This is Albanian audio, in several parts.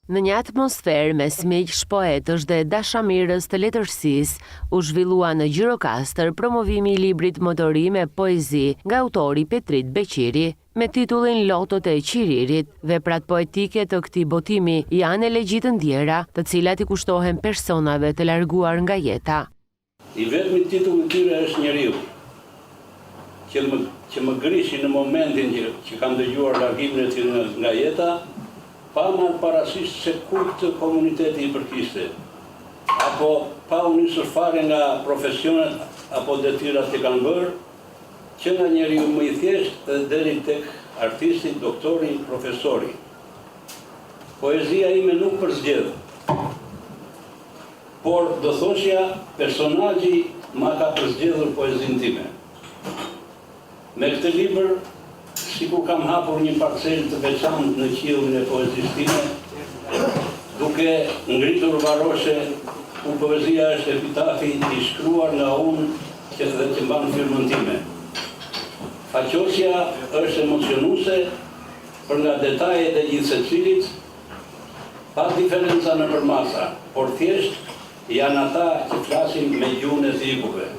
Në një atmosferë mes miqsh, poetësh dhe dashamirës të letërsisë, u zhvillua në Gjirokastër promovimi i librit Motori me poezi nga autori Petrit Beqiri, me titullin Lotot e Qiririt. Veprat poetike të këtij botimi janë elegjit të ndjera, të cilat i kushtohen personave të larguar nga jeta. I vetmi titull i tyre është Njeriu, që më grishi në momentin që kam dëgjuar largimin e tyre nga jeta, pa marrë parasysh se kujt të komuniteti i përkiste, apo pa u nisur fare nga profesionet apo detyrat që kanë bërë, që nga njeriu më i thjesht dhe deri tek artisti, doktori, profesori. Poezia ime nuk përzgjedh, por do thoshja personazhi ma ka përzgjedhur poezinë time. Me këtë libër, sikur kam hapur një parcelë të veçantë në qiellin e poezisë time, duke ngritur varoshe ku poezia është epitafi i shkruar nga unë që mban firmën time. Faqosja është emocionuese për nga detajet e gjithë secilit, pa diferenca në përmasa, por thjesht janë ata që flasin me gjuhën e thikuve.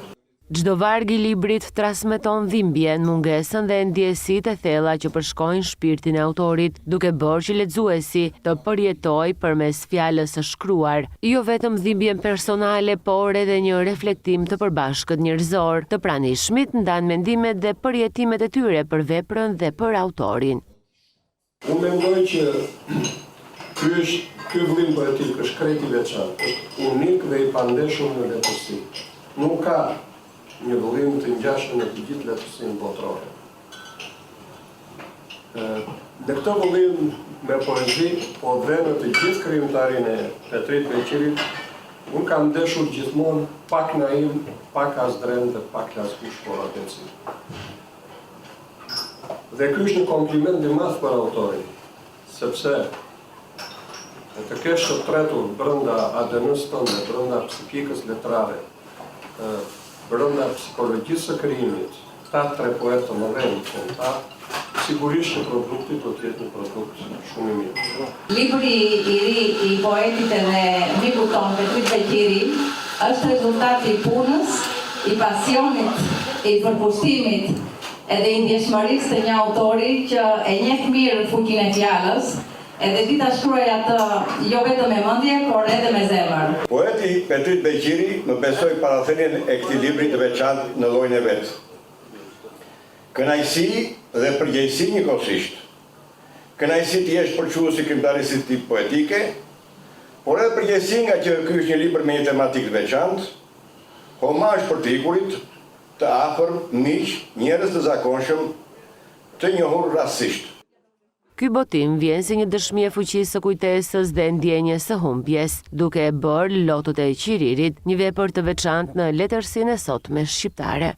Çdo varg i librit transmeton dhimbjen, mungesën dhe ndjesitë e thella që përshkojnë shpirtin e autorit, duke bërë që lexuesi të përjetojë përmes fjalës së shkruar, jo vetëm dhimbjen personale, por edhe një reflektim të përbashkët njerëzor. Të pranishmit ndan mendimet dhe përjetimet e tyre për veprën dhe për autorin. Unë mendoj që ky vëllim poetik është krejt i veçantë, është unik dhe i pandeshur në letërsi. Nuk ka një vëllim të ngjashëm në të gjithë letërsinë botërore. Në këtë vëllim me poezi, po dhe në të gjithë krijimtarin e Petrit Beqirit, unë kam ndeshur gjithmonë pak naiv, pak azdren dhe pak laskush por atenci. Dhe ky është një kompliment i madh për autorin, sepse të kesh të tretur brenda ADN-s tonë, brenda psikikës letrare, brenda psikologjisë së krijimit, këta tre poetë të mëdhenj, sigurisht që produkti do të jetë një produkt shumë i mirë. Libri i ri i poetit edhe mikut tonë Petrit Beqiri është rezultati i punës, i pasionit, i përkushtimit edhe i ndjeshmërisë të një autori që e njeh mirë fuqinë e fjalës, edhe di ta shkruaj atë jo vetëm me mendje, por edhe me zemër. Poeti Petrit Beqiri më besoi parathënien e këtij libri të veçantë në llojin e vet. Kënaqësi dhe përgjegjësi njëkohësisht. Kënaqësi të jesh përquesi krimtarisë tip poetike, por edhe përgjegjësi nga që ky është një libër me një tematikë të veçantë, homazh për të ikurit, të afër, miq, njerëz të zakonshëm, të njohur rastësisht. Ky botim vjen si një dëshmi e fuqisë së kujtesës dhe ndjenjes së humbjes, duke e bërë Lotot e Qiririt një vepër të veçantë në letërsinë e sotme shqiptare.